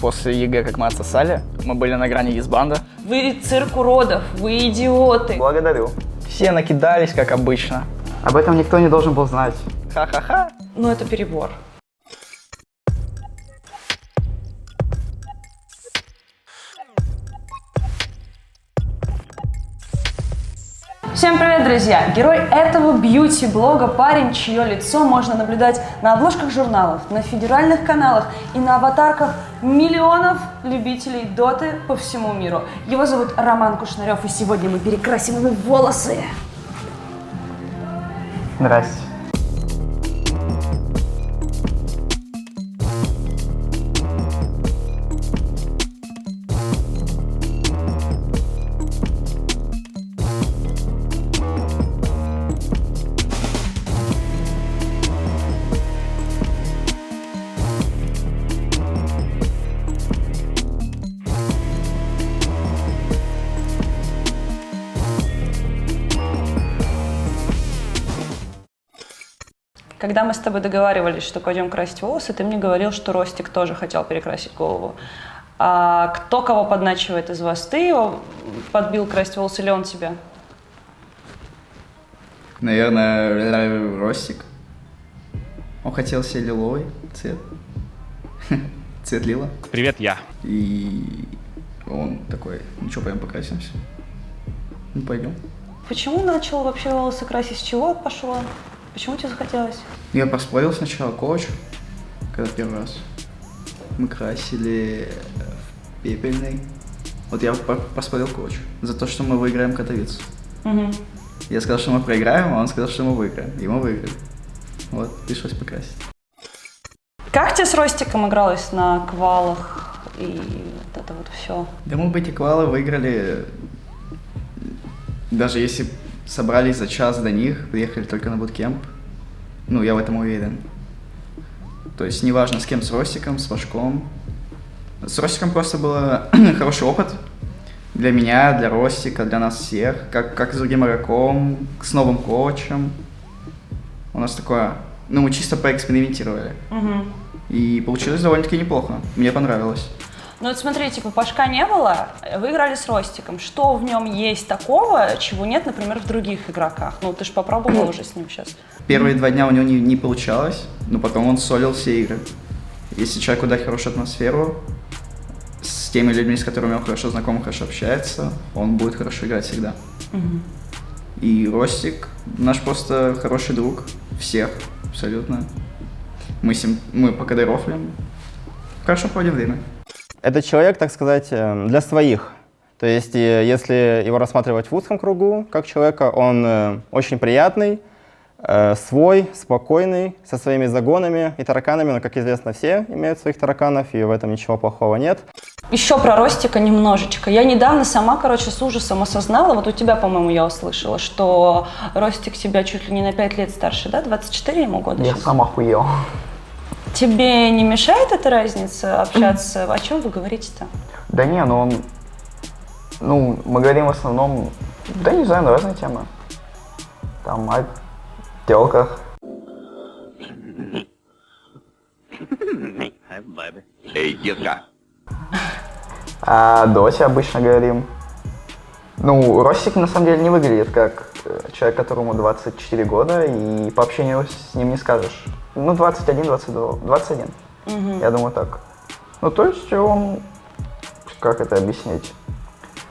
После ЕГЭ, как мы отсосали, мы были на грани дисбанда. Вы цирк уродов, вы идиоты. Благодарю. Все накидались, как обычно. Об этом никто не должен был знать. Ха-ха-ха. Ну это перебор. Всем привет, друзья! Герой этого бьюти-блога, парень, чье лицо можно наблюдать на обложках журналов, на федеральных каналах и на аватарках миллионов любителей доты по всему миру. Его зовут Роман Кушнарев, и сегодня мы перекрасим ему волосы. Здрасте. Когда мы с тобой договаривались, что пойдем красить волосы, ты мне говорил, что Ростик тоже хотел перекрасить голову. А кто кого подначивает из вас? Ты его подбил красить волосы или он тебя? Наверное, Ростик. Он хотел себе лиловый цвет. Цвет лила. Привет, я. И он такой, ну что, пойдем покрасимся? Ну, пойдем. Почему начал вообще волосы красить? С чего пошло? Почему тебе захотелось? Я поспорил сначала коуч, когда первый раз. Мы красили в пепельный. Вот я поспорил коуч за то, что мы выиграем Катовицу. Угу. Я сказал, что мы проиграем, а он сказал, что мы выиграем. И мы выиграли. Вот, пришлось покрасить. Как тебе с Ростиком игралось на квалах и вот это вот все? Да мы бы эти квалы выиграли, даже если собрались за час до них, приехали только на буткемп. Ну, я в этом уверен. То есть неважно с кем, с Ростиком, с Пашком. С Ростиком просто был хороший опыт. Для меня, для Ростика, для нас всех. Как с другим игроком, с новым коучем. У нас такое... Ну, мы чисто поэкспериментировали. Угу. И получилось довольно-таки неплохо. Мне понравилось. Ну вот смотри, типа Пашка не было, вы играли с Ростиком. Что в нем есть такого, чего нет, например, в других игроках? Ну ты же попробовал уже с ним сейчас. Первые 2 дня у него не получалось, но потом он солил все игры. Если человеку дать хорошую атмосферу, с теми людьми, с которыми он хорошо знаком, хорошо общается, он будет хорошо играть всегда. Угу. И Ростик наш просто хороший друг всех, абсолютно. Мы пока рофлим, хорошо проводим время. Это человек, так сказать, для своих. То есть, если его рассматривать в узком кругу, как человека, он очень приятный, свой, спокойный, со своими загонами и тараканами. Но, как известно, все имеют своих тараканов, и в этом ничего плохого нет. Еще про Ростика немножечко. Я недавно сама, с ужасом осознала, вот у тебя, по-моему, я услышала, что Ростик тебя чуть ли не на 5 лет старше, да? 24 ему года Я сейчас? сам охуел. Тебе не мешает эта разница общаться? О чем вы говорите-то? Да не, ну он... Ну, мы говорим в основном... Да не знаю, на разные темы. Там о тёлках. Эй, детка. О доте обычно говорим. Ну, Ростик на самом деле не выглядит как человек, которому 24 года, и по общению с ним не скажешь. Ну, 21, 22, 21. Угу. Я думаю, так. Ну, то есть он... Как это объяснить?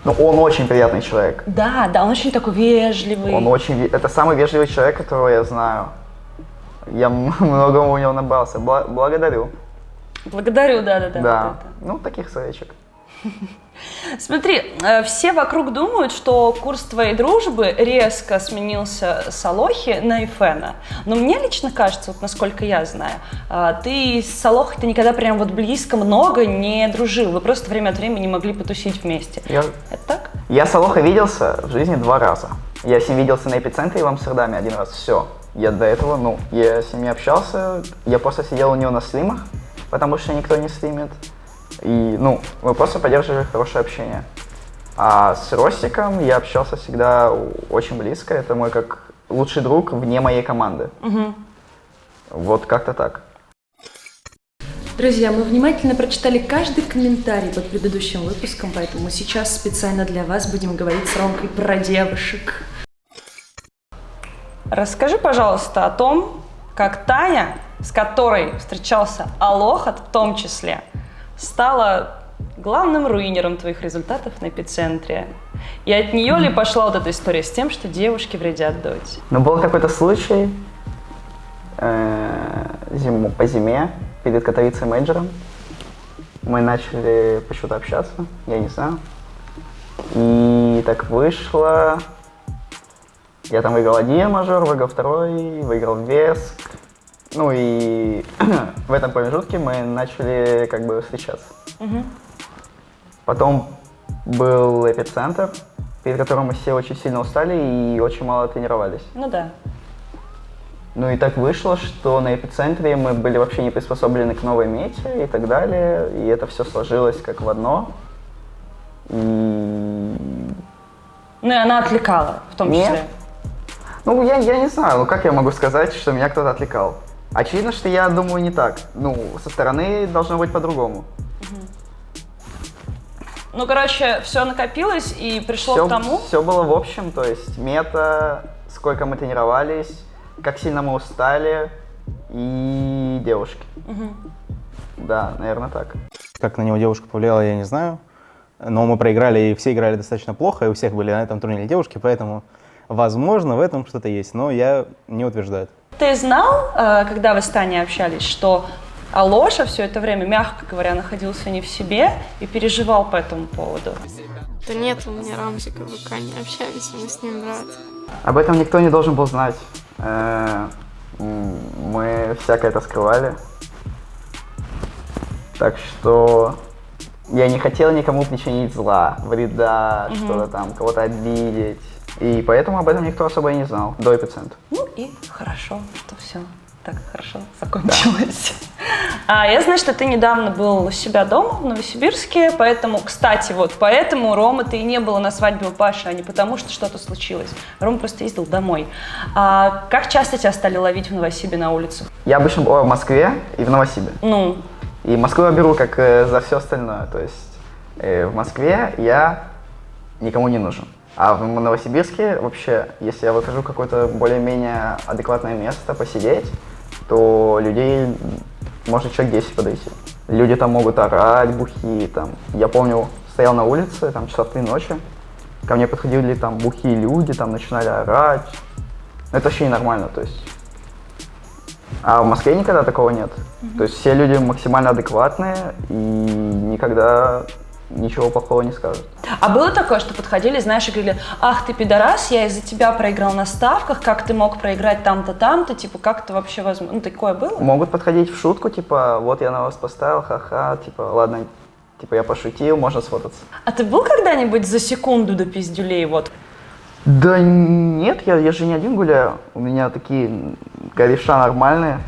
Ну, он очень приятный человек. Да, он очень такой вежливый. Это самый вежливый человек, которого я знаю. Я многому у него набрался. Благодарю. Благодарю, да. Да. Ну, таких словечек. Смотри, все вокруг думают, что курс твоей дружбы резко сменился с Алохи на Эфена. Но мне лично кажется, вот насколько я знаю, ты с Алохой никогда прям вот близко много не дружил. Вы просто время от времени могли потусить вместе. Это так? Я с Алохой виделся в жизни 2 раза. Я с ним виделся на Эпицентре в Амстердаме 1 раз. Все. Я до этого, я с ним не общался. Я просто сидел у него на стримах, потому что никто не стримит. И, мы просто поддерживали хорошее общение. А с Ростиком я общался всегда очень близко. Это мой как лучший друг вне моей команды. Угу. Вот как-то так. Друзья, мы внимательно прочитали каждый комментарий под предыдущим выпуском, поэтому сейчас специально для вас будем говорить с Ромкой про девушек. Расскажи, пожалуйста, о том, как Таня, с которой встречался Алохат в том числе, стала главным руинером твоих результатов на эпицентре. И от нее ли пошла вот эта история с тем, что девушки вредят доте? Но был какой-то случай по зиме перед Катовицей мейджором. Мы начали почему-то общаться, я не знаю. И так вышло. Я там выиграл один мажор, выиграл второй, выиграл веск. Ну и в этом промежутке мы начали как бы встречаться. Потом был эпицентр, перед которым мы все очень сильно устали и очень мало тренировались. Ну да. Ну и так вышло, что на эпицентре мы были вообще не приспособлены к новой мете и так далее. И это все сложилось как в одно. И... Ну и она отвлекала, в том числе. Нет. Ну, я не знаю, ну как я могу сказать, что меня кто-то отвлекал? Очевидно, что я думаю не так. Ну, со стороны должно быть по-другому. Ну, короче, все накопилось и пришло к тому... Все было в общем, то есть мета, сколько мы тренировались, как сильно мы устали и девушки. Да, наверное, так. Как на него девушка повлияла, я не знаю. Но мы проиграли, и все играли достаточно плохо, и у всех были на этом турнире девушки, поэтому, возможно, в этом что-то есть, но я не утверждаю. Ты знал, когда вы с Таней общались, что Алоша все это время, мягко говоря, находился не в себе и переживал по этому поводу? Да нет, у меня Рамзика в ВК, не общаемся, мы с ним брат. Об этом никто не должен был знать. Мы всякое это скрывали. Так что я не хотел никому причинить зла, вреда, что-то там, кого-то обидеть. И поэтому об этом никто особо и не знал до эпицентра. Ну и хорошо, что все так хорошо закончилось. Я знаю, что ты недавно был у себя дома в Новосибирске, поэтому, кстати, вот поэтому Рома ты и не было на свадьбе у Паши, а не потому, что что-то случилось. Рома просто ездил домой. Как часто тебя стали ловить в Новосибе на улицах? Я обычно была в Москве и в Новосибе. Ну? И Москву я беру как за все остальное. То есть в Москве я никому не нужен. А в Новосибирске вообще, если я выхожу в какое-то более-менее адекватное место посидеть, то людей может человек 10 подойти. Люди там могут орать, бухие там. Я помню, стоял на улице, там часа в 3 ночи, ко мне подходили там бухие люди, там начинали орать. Это вообще ненормально, то есть. А в Москве никогда такого нет. То есть все люди максимально адекватные и никогда ничего плохого не скажут. А было такое, что подходили, знаешь, и говорили: ах, ты пидорас, я из-за тебя проиграл на ставках, как ты мог проиграть там-то, там-то, типа, как это вообще возможно? Ну, такое было? Могут подходить в шутку, типа, вот я на вас поставил, ха-ха, типа, ладно, типа, я пошутил, можно сфотаться. А ты был когда-нибудь за секунду до пиздюлей, вот? Да нет, я же не один гуляю, у меня такие кореша нормальные.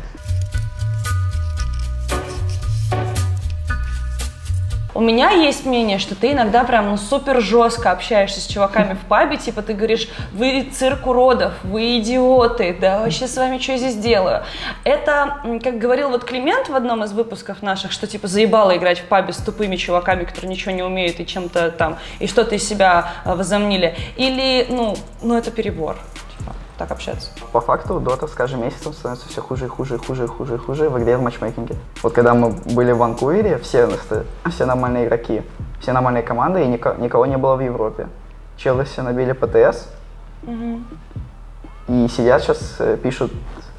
У меня есть мнение, что ты иногда прям супер жестко общаешься с чуваками в пабе, типа ты говоришь: вы цирк уродов, вы идиоты, да вообще с вами что здесь делаю? Это, как говорил вот Климент в одном из выпусков наших, что типа заебало играть в пабе с тупыми чуваками, которые ничего не умеют и чем-то там, и что-то из себя возомнили. Или, ну это перебор, типа, так общаться. По факту Дота с каждым месяцем становится все хуже и хуже и хуже и хуже и хуже в игре в матчмейкинге. Вот когда мы были в Ванкувере, все нормальные игроки, все нормальные команды, и никого не было в Европе. Челы все набили ПТС, и сидят сейчас, пишут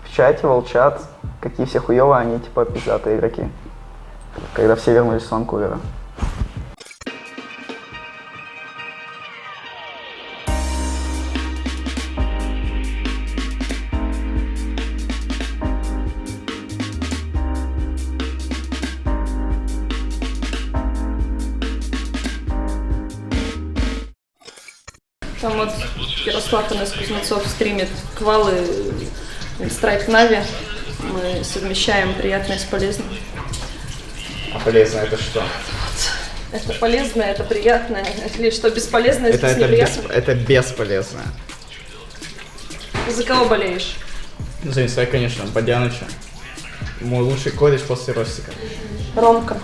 в чате, волчат, какие все хуёвые, они типа пиздатые игроки. Когда все вернулись с Ванкувера. Там вот Ярослав у нас Кузнецов стримит квалы Страйк Нави. Мы совмещаем приятное с полезным. А полезно это что? Это полезное, это приятное. Или что, бесполезное, здесь неприятно? Это бесполезно. За кого болеешь? Ну, за Инстрайк, конечно, Бодяныча. Мой лучший кореш после Ростика. Ромка.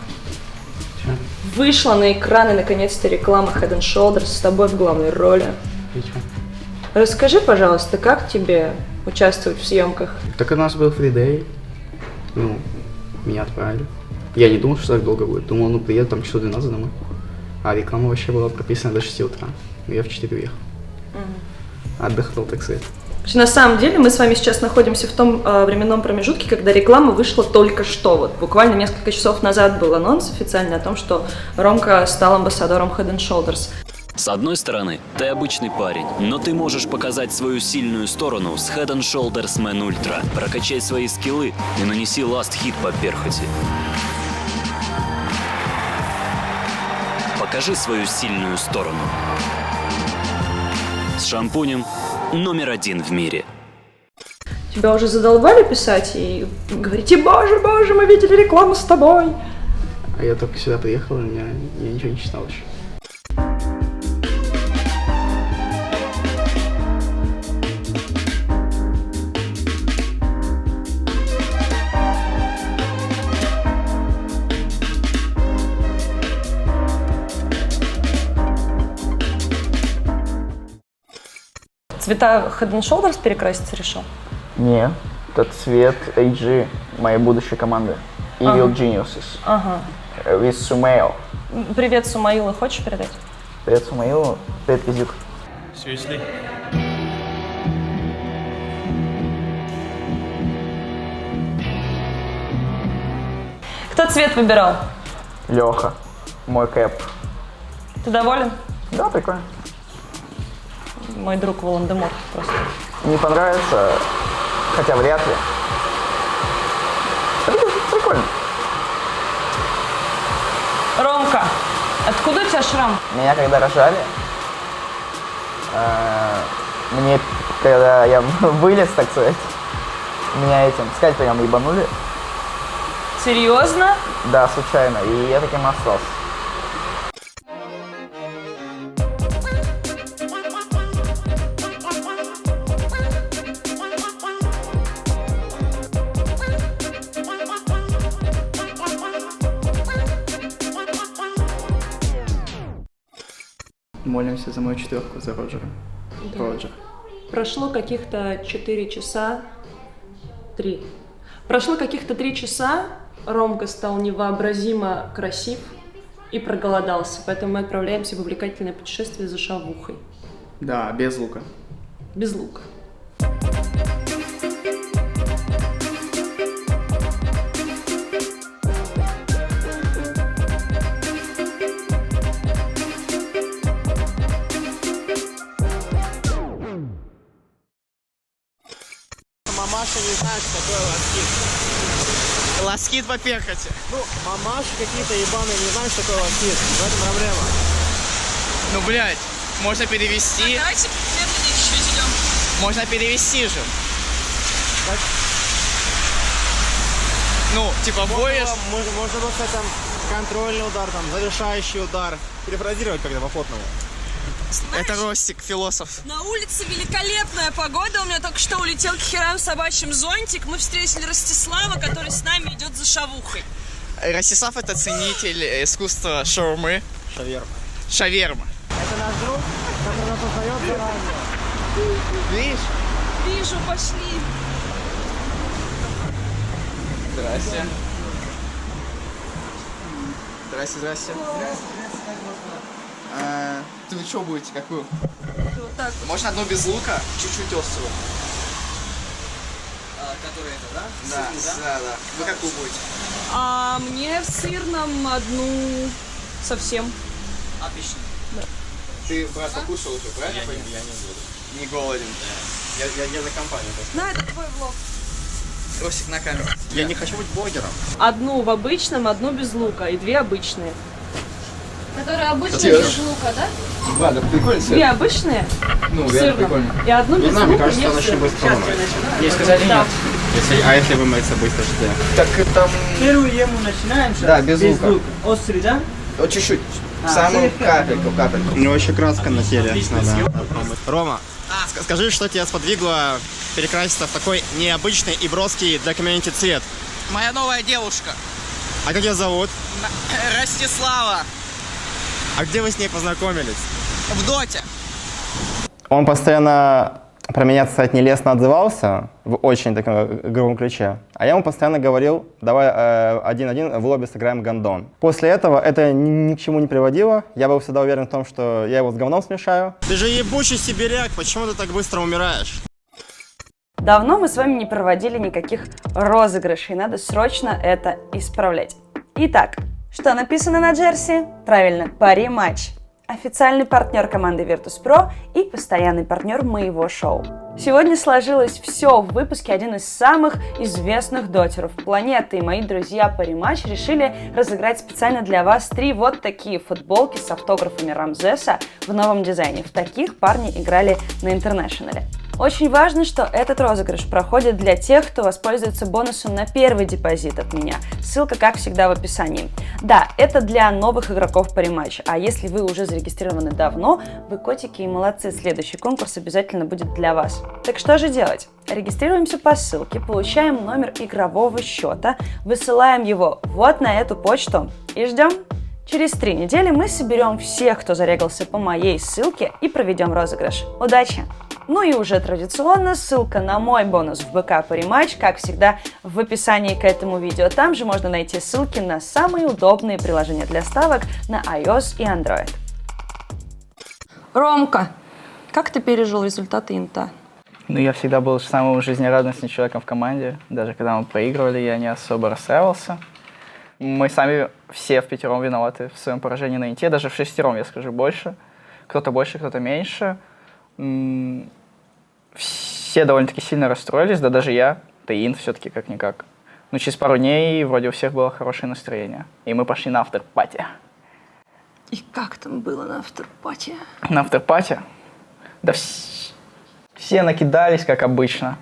Вышла на экраны наконец-то реклама Head and Shoulders с тобой в главной роли. Расскажи, пожалуйста, как тебе участвовать в съемках? Так у нас был фридей. Ну, меня отправили. Я не думал, что так долго будет. Думал, ну приеду там часов 12 домой. А реклама вообще была прописана до 6 утра. Но я в 4 уехал. Отдохнул, так сказать. На самом деле мы с вами сейчас находимся в том временном промежутке, когда реклама вышла только что. Вот буквально несколько часов назад был анонс официальный о том, что Ромка стал амбассадором Head and Shoulders. С одной стороны, ты обычный парень, но ты можешь показать свою сильную сторону с Head and Shoulders Man Ultra. Прокачай свои скиллы и нанеси ласт-хит по перхоти. Покажи свою сильную сторону. С шампунем номер 1 в мире. Тебя уже задолбали писать и говорите: боже, боже, мы видели рекламу с тобой. А я только сюда приехал, и я ничего не читал еще. Цвета Head and Shoulders перекраситься решил? Не, это цвет AG моей будущей команды. Evil Geniuses. Ага. With Sumail. Привет, Сумаилу, хочешь передать? Привет, Сумаилу. Привет, Пиздюк. Кто цвет выбирал? Леха. Мой кэп. Ты доволен? Да, прикольно. Мой друг Волан-де-Морт просто. Не понравится, хотя вряд ли. Прикольно. Ромка, откуда у тебя шрам? Меня когда рожали, мне, когда я вылез, так сказать, меня этим скальпелем ебанули. Серьезно? Да, случайно, и я таким остался. Молимся за мою четверку, за Роджера. Роджер. Прошло каких-то 4 часа. 3. Прошло каких-то 3 часа. Ромка стал невообразимо красив и проголодался. Поэтому мы отправляемся в увлекательное путешествие за шавухой. Да, без лука. Без лука. Мамаша не знает, что такое ласкит. Ласкит по перхоти. Ну, мамаши какие-то ебаные не знают, что такое ласкит. В этом проблема. Ну, блядь, можно перевести. Давайте медленнее чуть-чуть идем. Можно перевести же. Так. Ну, типа, боешь. Можно было сказать, там, контрольный удар, там, завершающий удар. Перефразировать как-то по-плотному. Это Ростик, философ. На улице великолепная погода. У меня только что улетел к херам собачьим зонтик. Мы встретили Ростислава, который с нами идет за шавухой. Ростислав — это ценитель искусства шаурмы. Шаверма. Это наш друг, который нас узнает заранее. Видишь? Вижу, пошли. Здрасте. Здрасте. Ты вы что будете? Какую? Вот так вот. Можно одну без лука, чуть-чуть острую. Которая это, да? Да. Вы какую будете? А мне в сырном одну совсем. Отлично. Да. Ты, брат, покушал уже, правильно? Я не буду. Не голоден. Я за компанию. На, это твой влог. Ростик, на камеру. Я не хочу быть блогером. Одну в обычном, одну без лука и 2 обычные. Которые обычно без лука, да? Да, да, прикольно. 2 обычные Ну, в реально сырном прикольно. и одну без лука. Мне кажется, не в он очень сырном. быстро ломает. Мне сказали Да. нет. А если вымыться быстро, что? Так там... Первую ему начинаем сейчас. Да, без лука. Острый, да? Вот чуть-чуть. Самую капельку. У него еще краска на теле. Надо. Рома, скажи, что тебя сподвигло перекраситься в такой необычный и броский для комьюнити цвет? Моя новая девушка. А как ее зовут? Ростислава. А где вы с ней познакомились? В доте. Он постоянно про меня, кстати, нелестно отзывался в очень таком грубом ключе. А я ему постоянно говорил, давай 1-1 в лобби сыграем гандон. После этого это ни к чему не приводило. Я был всегда уверен в том, что я его с говном смешаю. Ты же ебучий сибиряк, почему ты так быстро умираешь? Давно мы с вами не проводили никаких розыгрышей, надо срочно это исправлять. Итак, что написано на джерси? Правильно, пари матч. Официальный партнер команды Virtus.pro и постоянный партнер моего шоу. Сегодня сложилось все. В выпуске один из самых известных дотеров планеты. И мои друзья по рематч решили разыграть специально для вас 3 вот такие футболки с автографами Рамзеса в новом дизайне. В таких парни играли на Интернешнале. Очень важно, что этот розыгрыш проходит для тех, кто воспользуется бонусом на первый депозит от меня. Ссылка, как всегда, в описании. Да, это для новых игроков по рематч. А если вы уже зарегистрированы давно, вы котики и молодцы. Следующий конкурс обязательно будет для вас. Так что же делать? Регистрируемся по ссылке, получаем номер игрового счета, высылаем его вот на эту почту и ждем. Через 3 недели мы соберем всех, кто зарегался по моей ссылке, и проведем розыгрыш. Удачи! Ну и уже традиционно ссылка на мой бонус в БК по рематч, как всегда, в описании к этому видео. Там же можно найти ссылки на самые удобные приложения для ставок на iOS и Android. Ромка, как ты пережил результаты инта? Ну, я всегда был самым жизнерадостным человеком в команде. Даже когда мы проигрывали, я не особо расстраивался. Мы сами все впятером виноваты в своем поражении на инте, даже в шестером, я скажу, больше. Кто-то больше, кто-то меньше. Все довольно-таки сильно расстроились, да даже я, да и инт все-таки как-никак. Но через пару дней вроде у всех было хорошее настроение, и мы пошли на афтерпати. И как там было на афтерпати? На афтерпати? Да все накидались, как обычно.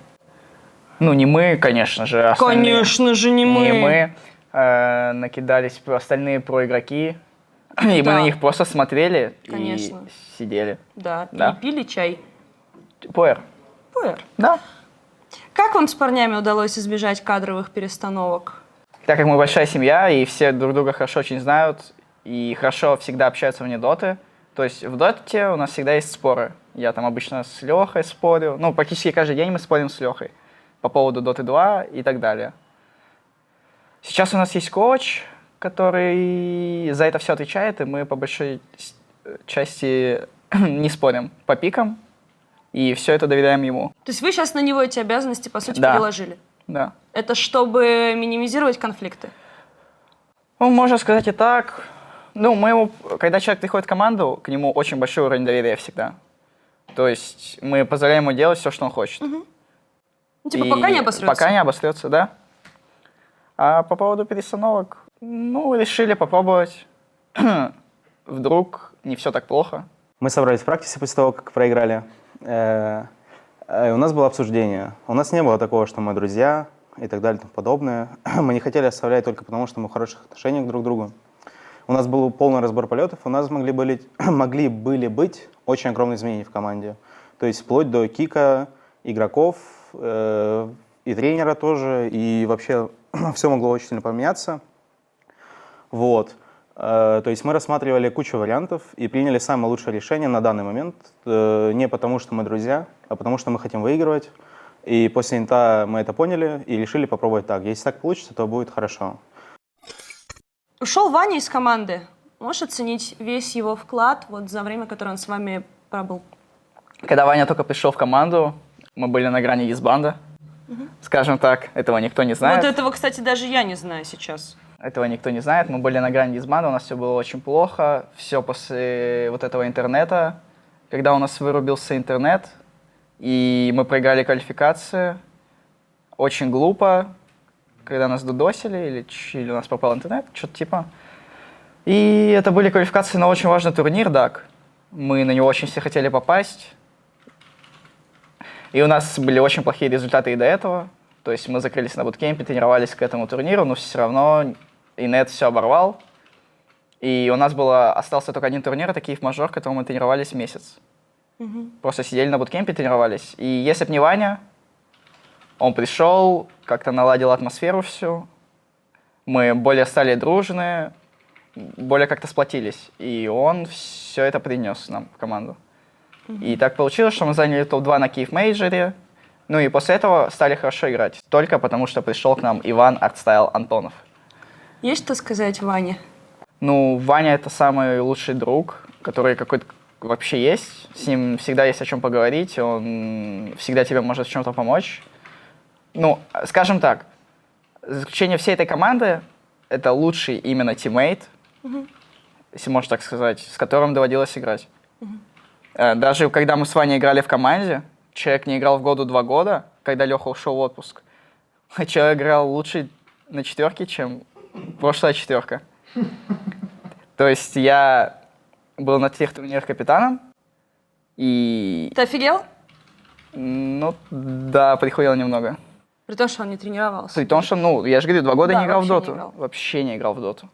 Ну, не мы, конечно же. Конечно же, не мы. Не мы. Накидались остальные проигроки. И мы на них просто смотрели и сидели. Да, да. И пили чай. Пуэр. Пуэр. Да. Как вам с парнями удалось избежать кадровых перестановок? Так как мы большая семья, и все друг друга хорошо очень знают, и хорошо всегда общаются вне доты, то есть в доте у нас всегда есть споры. Я там обычно с Лехой спорю, ну, практически каждый день мы спорим с Лехой по поводу Доты 2 и так далее. Сейчас у нас есть коуч, который за это все отвечает, и мы по большой части не спорим по пикам, и все это доверяем ему. То есть вы сейчас на него эти обязанности, по сути, переложили? Да. Это чтобы минимизировать конфликты? Ну, можно сказать и так. Ну, когда человек приходит в команду, к нему очень большой уровень доверия всегда. То есть мы позволяем ему делать все, что он хочет. Угу. Ну, типа пока не обосрется? Пока не обосрется, да. А по поводу перестановок, ну, решили попробовать. Вдруг не все так плохо. Мы собрались в практике после того, как проиграли. У нас было обсуждение. У нас не было такого, что мы друзья и так далее и тому подобное. Мы не хотели оставлять только потому, что мы в хороших отношениях друг к другу. У нас был полный разбор полетов, у нас могли были быть очень огромные изменения в команде. То есть вплоть до кика игроков, и тренера тоже, и вообще все могло очень сильно поменяться. Вот. То есть мы рассматривали кучу вариантов и приняли самое лучшее решение на данный момент. Не потому, что мы друзья, а потому, что мы хотим выигрывать. И после инта мы это поняли и решили попробовать так. Если так получится, то будет хорошо. Ушел Ваня из команды. Можешь оценить весь его вклад вот за время, которое он с вами пробыл? Когда Ваня только пришел в команду, мы были на грани дисбанда. Скажем так, этого никто не знает. Вот этого, кстати, даже я не знаю сейчас. Этого никто не знает. Мы были на грани дисбанда, у нас все было очень плохо. Все после вот этого интернета. Когда у нас вырубился интернет, и мы проиграли квалификацию, очень глупо, когда нас дудосили, или у нас пропал интернет, что-то типа. И это были квалификации на очень важный турнир, DAC. Мы на него очень все хотели попасть. И у нас были очень плохие результаты и до этого. То есть мы закрылись на буткемпе, тренировались к этому турниру, но все равно инет все оборвал. И у нас остался только один турнир, это Киев-мажор, в котором мы тренировались месяц. Просто сидели на буткемпе, тренировались. И если бы не Ваня, он пришел, как-то наладил атмосферу всю, мы более стали дружные, более как-то сплотились. И он все это принес нам в команду. И так получилось, что мы заняли топ-2 на Киев Мейджоре. Ну и после этого стали хорошо играть. Только потому, что пришел к нам Иван Артстайл Антонов. Есть что сказать Ване? Ну, Ваня — это самый лучший друг, который какой-то вообще есть. С ним всегда есть о чем поговорить, он всегда тебе может в чем-то помочь. Ну, скажем так, за исключением всей этой команды, это лучший именно тиммейт, если можно так сказать, с которым доводилось играть. Даже когда мы с Ваней играли в команде, человек не играл в году 2 года, когда Леха ушел в отпуск. Человек играл лучше на 4, чем прошлая 4. То есть я был на 3 турнирах капитаном, и... Ты офигел? Ну, да, прихуел немного. При том, что он не тренировался. При том, что, ну, я же говорю, 2 года Да, не играл в вообще доту. не играл. Вообще не играл в доту.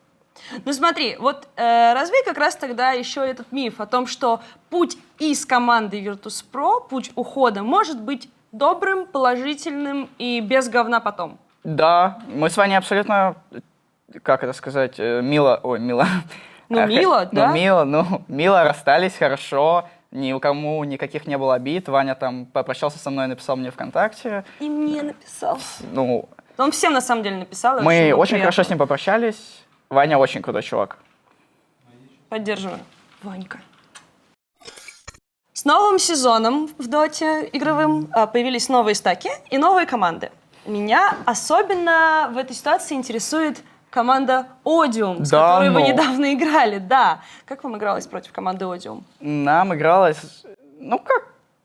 Ну смотри, вот развей как раз тогда еще этот миф о том, что путь из команды Virtus.pro, путь ухода, может быть добрым, положительным и без говна потом. Да, мы с Ваней абсолютно, как это сказать, мило... Ой, мило. Ну, мило, да? Мило расстались, хорошо. Ни у кому никаких не было обид. Ваня там попрощался со мной, написал мне ВКонтакте. И мне написал. Ну, Он всем на самом деле написал. мы очень хорошо с ним попрощались. Ваня очень крутой чувак. Поддерживаю. Ванька. С новым сезоном в доте игровым появились новые стаки и новые команды. Меня особенно в этой ситуации интересует команда Odium, с которой вы недавно играли. Да. Как вам игралось против команды Odium? Нам игралось, ну,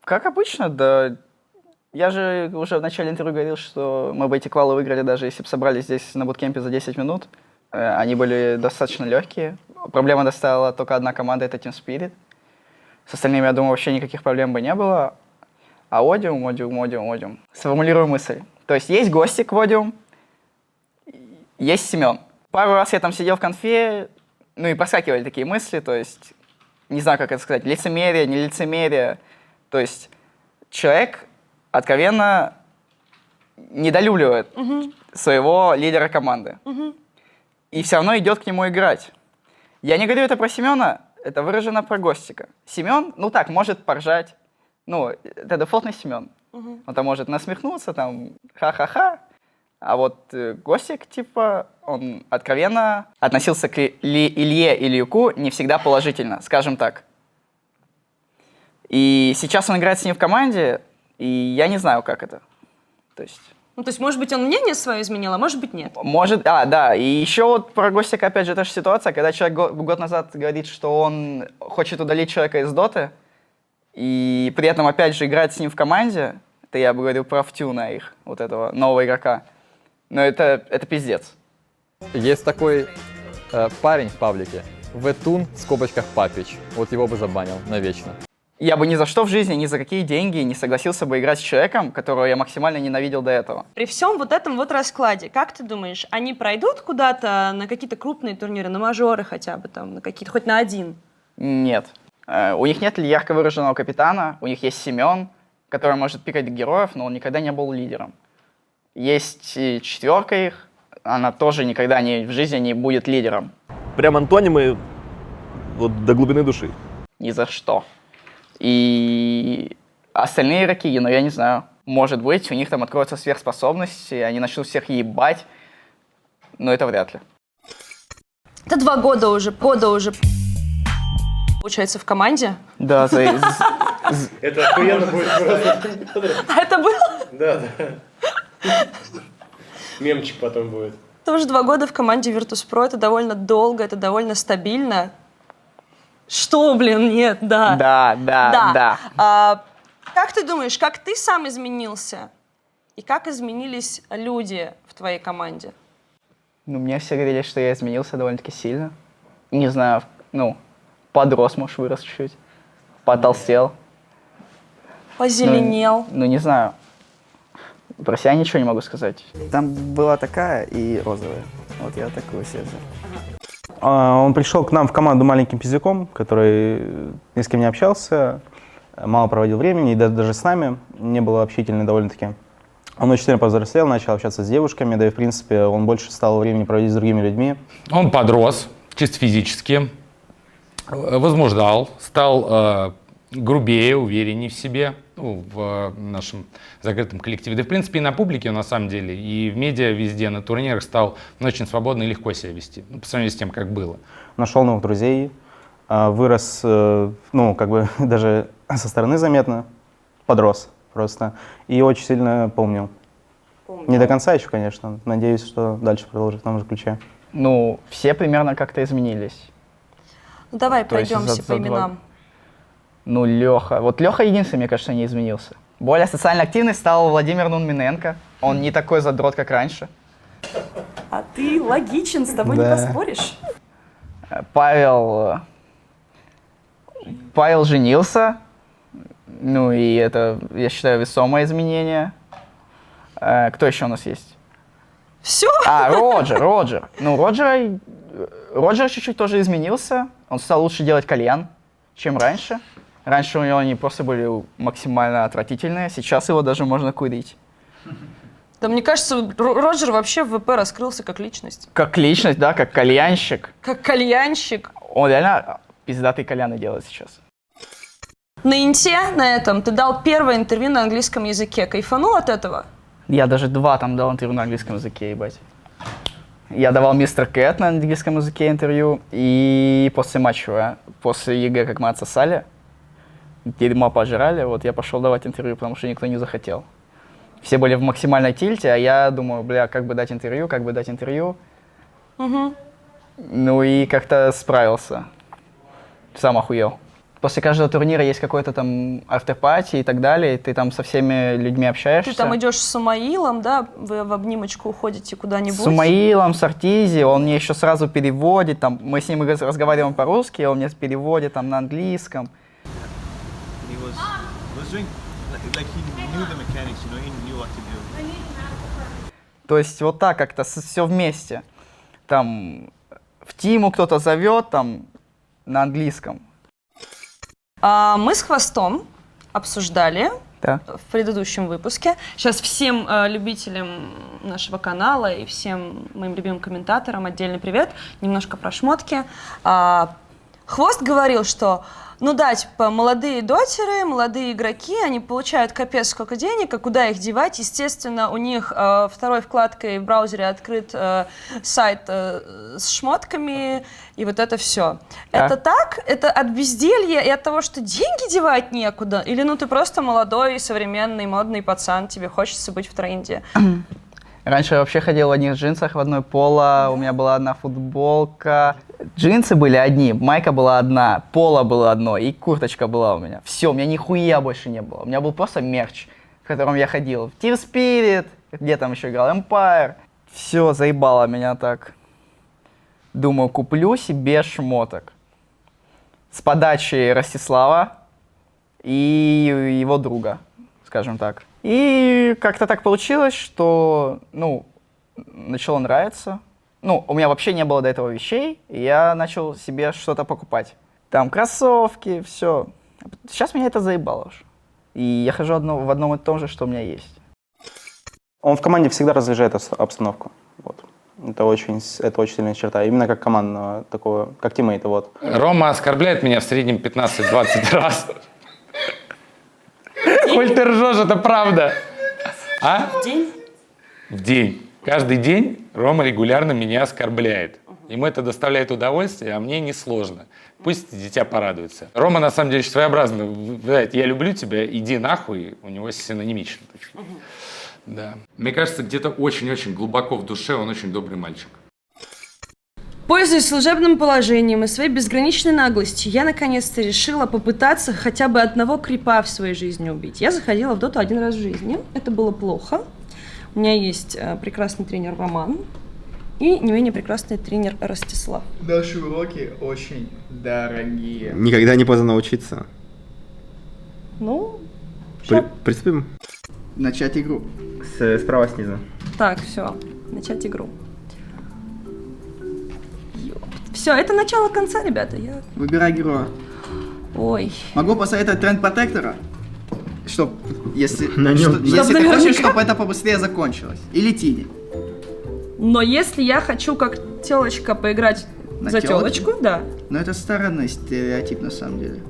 как обычно, да. Я же уже в начале интервью говорил, что мы бы эти квалы выиграли, даже если бы собрались здесь на буткемпе за 10 минут. Они были достаточно легкие. Проблема доставила только одна команда, это Team Spirit. С остальными, я думаю, вообще никаких проблем бы не было. А Odium. Сформулирую мысль. То есть Гостик в Odium, есть Семен. Пару раз я там сидел в конфе, ну и проскакивали такие мысли, то есть, не знаю, как это сказать, лицемерие, не лицемерие. То есть человек откровенно недолюбливает своего лидера команды. И все равно идет к нему играть. Я не говорю это про Семена, это выражено про Гостика. Семен, ну так, может поржать. Ну, это дефолтный Семен. Он там может насмехнуться, там, ха-ха-ха. А вот Гостик, типа, он откровенно относился к Илье и Ильюку не всегда положительно, скажем так. И сейчас он играет с ним в команде, и я не знаю, как это. То есть... Ну, то есть, может быть, он мнение свое изменил, а может быть, нет. Может, да. И еще вот про Гостика, опять же, та же ситуация, когда человек год назад говорит, что он хочет удалить человека из доты, и при этом, опять же, играет с ним в команде, это я бы говорил про Ftuna их, вот этого нового игрока. Но это пиздец. Есть такой парень в паблике, Ветун, в скобочках Папич. Вот его бы забанил навечно. Я бы ни за что в жизни, ни за какие деньги не согласился бы играть с человеком, которого я максимально ненавидел до этого. При всем вот этом вот раскладе, как ты думаешь, они пройдут куда-то на какие-то крупные турниры, на мажоры хотя бы, там, на какие-то, хоть на один? Нет. У них нет ярко выраженного капитана, у них есть Семен, который может пикать героев, но он никогда не был лидером. Есть и 4 их, она тоже никогда в жизни не будет лидером. Прям антонимы вот до глубины души. Ни за что. И остальные игроки, ну я не знаю, может быть, у них там откроются сверхспособности, они начнут всех ебать, но это вряд ли. Это 2 года уже, получается, в команде. Да, это охуенно будет просто. А это было? Да. Мемчик потом будет. Это уже 2 года в команде Virtus.pro, это довольно долго, это довольно стабильно. Что, блин, нет, да. Да. Как ты думаешь, как ты сам изменился? И как изменились люди в твоей команде? Ну, мне все говорили, что я изменился довольно-таки сильно. Не знаю, подрос, может, вырос чуть-чуть. Потолстел. Позеленел. Ну, не знаю. Про себя ничего не могу сказать. Там была такая и розовая. Вот я такую себе взял. Он пришел к нам в команду маленьким пиздюком, который ни с кем не общался, мало проводил времени, и даже с нами не было общительный довольно-таки. Он очень сильно повзрослел, начал общаться с девушками, да и, в принципе, он больше стал времени проводить с другими людьми. Он подрос, чисто физически, возмуждал, стал грубее, увереннее в себе, ну, в нашем закрытом коллективе. Да, в принципе, и на публике, на самом деле, и в медиа везде, на турнирах стал очень свободно и легко себя вести, ну, по сравнению с тем, как было. Нашел новых друзей, вырос, ну, как бы даже со стороны заметно, подрос просто, и очень сильно поумнел. Не до конца еще, конечно, надеюсь, что дальше продолжит в том же ключе. Ну, все примерно как-то изменились. Ну, давай То есть пройдемся по именам. Ну, Леха. Вот Леха единственный, мне кажется, не изменился. Более социально активный стал Владимир Нунминенко. Он не такой задрот, как раньше. А ты логичен, с тобой Да. не поспоришь. Павел женился. Ну, и это, я считаю, весомое изменение. Кто еще у нас есть? Все? Роджер. Ну, Роджер чуть-чуть тоже изменился. Он стал лучше делать кальян, чем раньше. Раньше у него они просто были максимально отвратительные. Сейчас его даже можно курить. Да мне кажется, Роджер вообще в ВП раскрылся как личность. Как личность, да, как кальянщик. Как кальянщик. Он реально пиздатые кальяны делает сейчас. На Инте, на этом, ты дал первое интервью на английском языке. Кайфанул от этого? Я даже 2 там дал интервью на английском языке, ебать. Я давал Мистер Кэт на английском языке интервью. И после матча, после ЕГЭ, как мы отсосали, дерьмо пожрали, вот я пошел давать интервью, потому что никто не захотел. Все были в максимальной тильте, а я думаю, бля, как бы дать интервью. Угу. Ну и как-то справился. Сам охуел. После каждого турнира есть какой-то там after-party и так далее, и ты там со всеми людьми общаешься. Ты там идешь с Сумаилом, да? Вы в обнимочку уходите куда-нибудь? С Сумаилом, с Артизи, он мне еще сразу переводит, там, мы с ним разговариваем по-русски, он мне переводит там на английском. То есть вот так как-то все вместе. Там в Тиму кто-то зовет, там на английском. Мы с Хвостом обсуждали Да. в предыдущем выпуске. Сейчас всем любителям нашего канала и всем моим любимым комментаторам отдельный привет. Немножко про шмотки. Хвост говорил, что ну да, типа, молодые дотеры, молодые игроки, они получают капец сколько денег, а куда их девать? Естественно, у них второй вкладкой в браузере открыт сайт с шмотками, и вот это все. Да. Это так? Это от безделья и от того, что деньги девать некуда? Или ну ты просто молодой, современный, модный пацан, тебе хочется быть в тренде? Раньше я вообще ходил в одних джинсах, в одной поло, у меня была одна футболка. Джинсы были одни, майка была одна, поло было одно и курточка была у меня. Все, у меня нихуя больше не было. У меня был просто мерч, в котором я ходил. Team Spirit, где там еще играл, Empire. Все, заебало меня так. Думаю, куплю себе шмоток. С подачи Ростислава и его друга, скажем так. И как-то так получилось, что, ну, начало нравиться. Ну, у меня вообще не было до этого вещей, и я начал себе что-то покупать. Там кроссовки, все. Сейчас меня это заебало уже. И я хожу в одном и том же, что у меня есть. Он в команде всегда разряжает обстановку. Вот. Это очень сильная черта. Именно как командного, такого, как тиммейта. Вот. Рома оскорбляет меня в среднем 15-20 раз. Коль ты ржешь, это правда. А? В день? В день. Каждый день Рома регулярно меня оскорбляет. Ему это доставляет удовольствие, а мне несложно. Пусть дитя порадуется. Рома, на самом деле, очень своеобразно. Я люблю тебя, иди нахуй. У него синонимично. Да. Мне кажется, где-то очень-очень глубоко в душе он очень добрый мальчик. Пользуясь служебным положением и своей безграничной наглостью, я наконец-то решила попытаться хотя бы одного крипа в своей жизни убить. Я заходила в доту один раз в жизни. Это было плохо. У меня есть прекрасный тренер Роман и не менее прекрасный тренер Ростислав. Наши уроки очень дорогие. Никогда не поздно научиться. Ну, Приступим? Начать игру. Справа снизу. так, все, начать игру. Все, это начало конца, ребята. Выбирай героя. Ой. Могу посоветовать тренд протектора. Чтоб, если, На нем- что- если ты наверняка. хочешь, чтобы это побыстрее закончилось. Или Тине. Но если я хочу как телочка поиграть На за тёлочку? телочку, да. Но это странный стереотип на самом деле.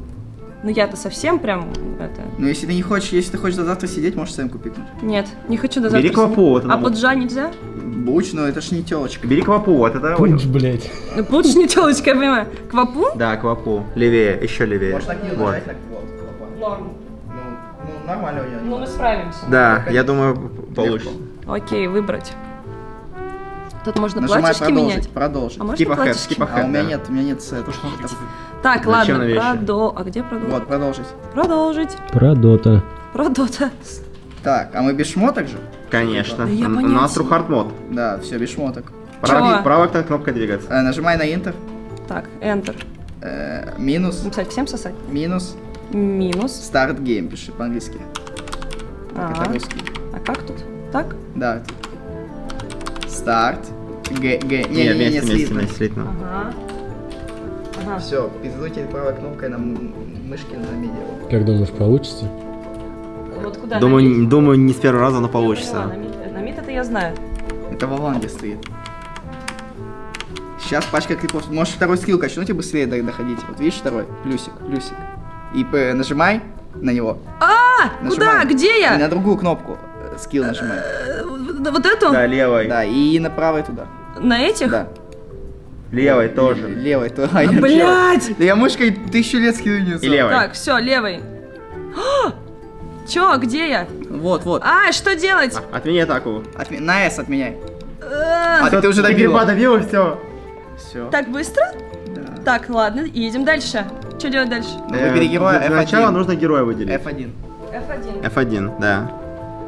Но я-то совсем прям это... Но если ты не хочешь, если ты хочешь до завтра сидеть, можешь своим купить. Нет, не хочу до Бери завтра. квапу, сидеть. вот она А вот. поджа нельзя? Буч, но это ж не телочка. Бери квапу, вот это... блядь. Ну, лучше не телочка, я понимаю. Квапу? Да, квапу. Левее, еще левее. Можешь так не Вот. нажать, так вот. Норм. Ну, нормально у Ну, него. мы справимся. Да, я думаю, получится. Окей, выбрать. Тут можно Нажимай платьишки продолжить, менять. продолжить. А можно Skip ahead, платьички? skip ahead. А у меня да. нет, это. Так, Зачем ладно, на вещи? А где продолжить? Вот, продолжить. Продолжить. Про Дота. Про Дота. Так, а мы без шмоток же? Конечно. Да я У понятия нас True Hard мод. Да, все, без шмоток. Чё? Правой кнопкой двигаться. Нажимай на Enter. Так, Enter. Минус. Написать всем сосать? Минус. Минус. Start game, пиши по-английски. А, Это русский. а как тут? Так? Да. Старт. Не, вместе, слитно. слитно. Ага. Ага. Все, пиздуйте правой кнопкой на мышке на медиа. Как думаешь, получится? Вот куда? На мид? Думаю, не с первого раза, но Я поняла, получится. на мид. На мид это я знаю. Это в Аванге стоит. Сейчас пачка клипов. Можешь второй скилл качнуть и быстрее доходить. Вот видишь второй? Плюсик. И нажимай на него. Куда? Где я? На другую кнопку скилл нажимай. Вот эту? Да, левой. Да, и на правой туда. На этих? Да. Левой тоже. Левой тоже. Блядь! Да я мышкой 1000 лет скилл не И левой. Так, все, левый. Чё, где я? Вот. Что делать? Отмени атаку. На S отменяй. А, ты уже добила. добила, все. Все. Так быстро? Да. Так, ладно, едем дальше. Что делать дальше? Выбери героя Для F1. начала нужно героя выделить. F1. F1. F1, да.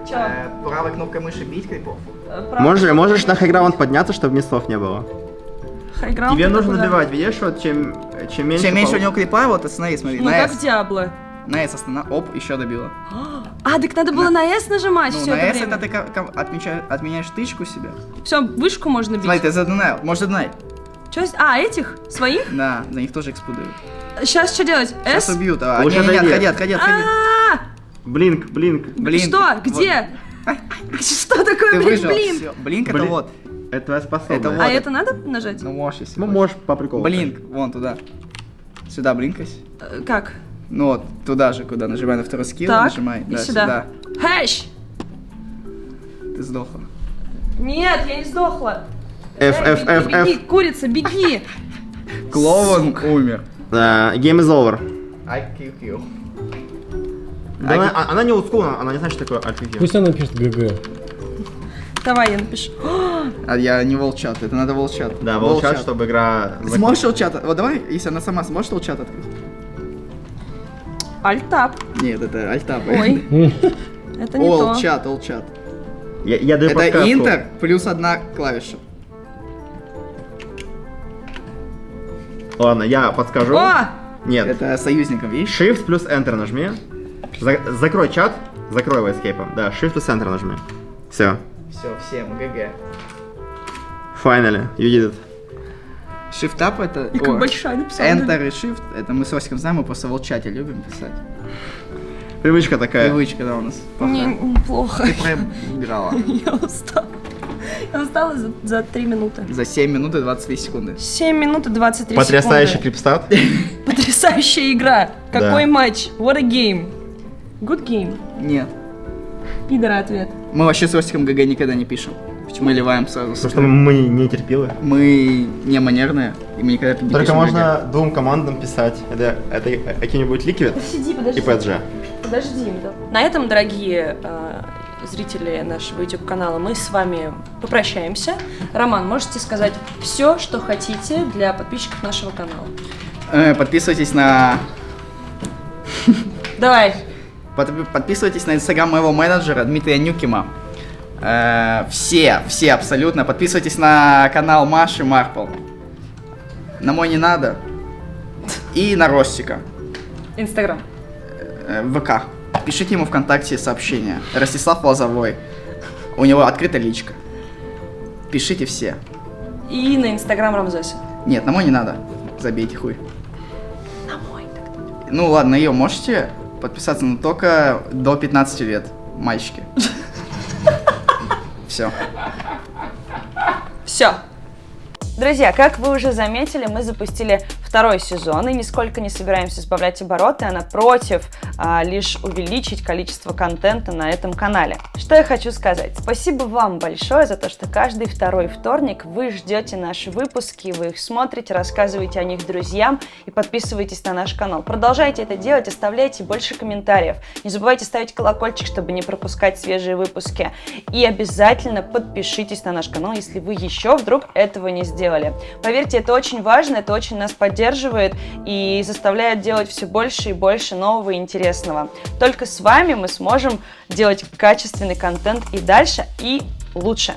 Чё? Правой кнопкой мыши бить крипов. Можешь на хайграунд подняться, чтобы местов не было. Хайграунд Тебе это нужно куда? добивать, видишь, вот чем меньше... Чем меньше у него крипа, вот останови, смотри. Ну на как S. в Диабло. На S останови. Оп, еще добила. Так надо было на S нажимать Ну, все на это S время. это ты отменяешь тычку себе. Все, вышку можно бить. Смотри, ты задонаил. Можешь задонать. Чё, этих? Своих? Да, за них тоже экспу дают. Сейчас что делать? Сейчас S? убьют. Лучше отойди. Отходи. Блинк. Блин. Что? Где? Что такое, Ты блин, выжил. блин? Всё. Блинк это Блин. вот. Это твоя способность. Это вот. А это надо нажать? Ну можешь, если Ну, хочешь. можешь по приколу. Блинк, вон туда. Сюда блинкайся. Как? Ну вот, туда же, куда нажимай на второй скилл, Так, нажимай. и Да, сюда. Хэш! Ты сдохла. Нет, я не сдохла. F. Беги, курица, беги! Клоун умер. Game is over. I kill you. Да, она не олдскул, она не знает, что такое RPG. Пусть она напишет ГГ. Давай, я напишу. А я не волчат, это надо волчат. Да, волчат, чтобы игра... Сможешь волчат? Вот давай, если она сама сможет волчат открыть. Альтап. Нет, это альтап. Ой. Это не то. Олчат. Я даю Это подсказку. Интер плюс одна клавиша. Ладно, я подскажу. О! Нет. Это союзником, видишь? Shift плюс Enter нажми. Закрой чат. Закрой его эскейпом. Да, Shift плюс Enter нажми. Все. Все, всем, ГГ. Finally, you did it. Shift-up это... И как большая написала. Enter и Shift, это мы с Росиком знаем, мы просто в волчате любим писать. Привычка такая. Привычка, да, у нас. Не, плохо. Ты проиграла. Я устала. Я устала за 3 минуты. За 7 минут и 23 секунды. 7 минут и 23 Потрясающий секунды. клипстат. Потрясающая игра. Какой матч. What a game. Good game. Нет. Пидора ответ. Мы вообще с Ростиком ГГ никогда не пишем. Почему ливаем сразу? Потому что мы не терпилы. Мы не манерные, и мы никогда не Только пишем можно двум командам писать. Это какие-нибудь Liquid Подожди, и PG. Подожди. На этом, дорогие зрители нашего YouTube-канала, мы с вами попрощаемся. Роман, можете сказать все, что хотите для подписчиков нашего канала? Подписывайтесь на... Давай. Подписывайтесь на инстаграм моего менеджера Дмитрия Нюкима. Все абсолютно. Подписывайтесь на канал Маши Марпл. На мой не надо. И на Ростика. Инстаграм. ВК. Пишите ему ВКонтакте сообщения. Ростислав Лозовой. У него открыта личка. Пишите все. И на Инстаграм Рамзеса. Нет, на мой не надо. Забейте хуй. На мой. Ну ладно, ее можете подписаться, но только до 15 лет. Мальчики. Все. Все. Друзья, как вы уже заметили, мы запустили второй сезон и нисколько не собираемся сбавлять обороты, а напротив, лишь увеличить количество контента на этом канале. Что я хочу сказать? Спасибо вам большое за то, что каждый второй вторник вы ждете наши выпуски, вы их смотрите, рассказываете о них друзьям и подписываетесь на наш канал. Продолжайте это делать, оставляйте больше комментариев. Не забывайте ставить колокольчик, чтобы не пропускать свежие выпуски. И обязательно подпишитесь на наш канал, если вы еще вдруг этого не сделали. Поверьте, это очень важно, это очень нас поддерживает и заставляет делать все больше и больше нового и интересного. Только с вами мы сможем делать качественный контент и дальше, и лучше.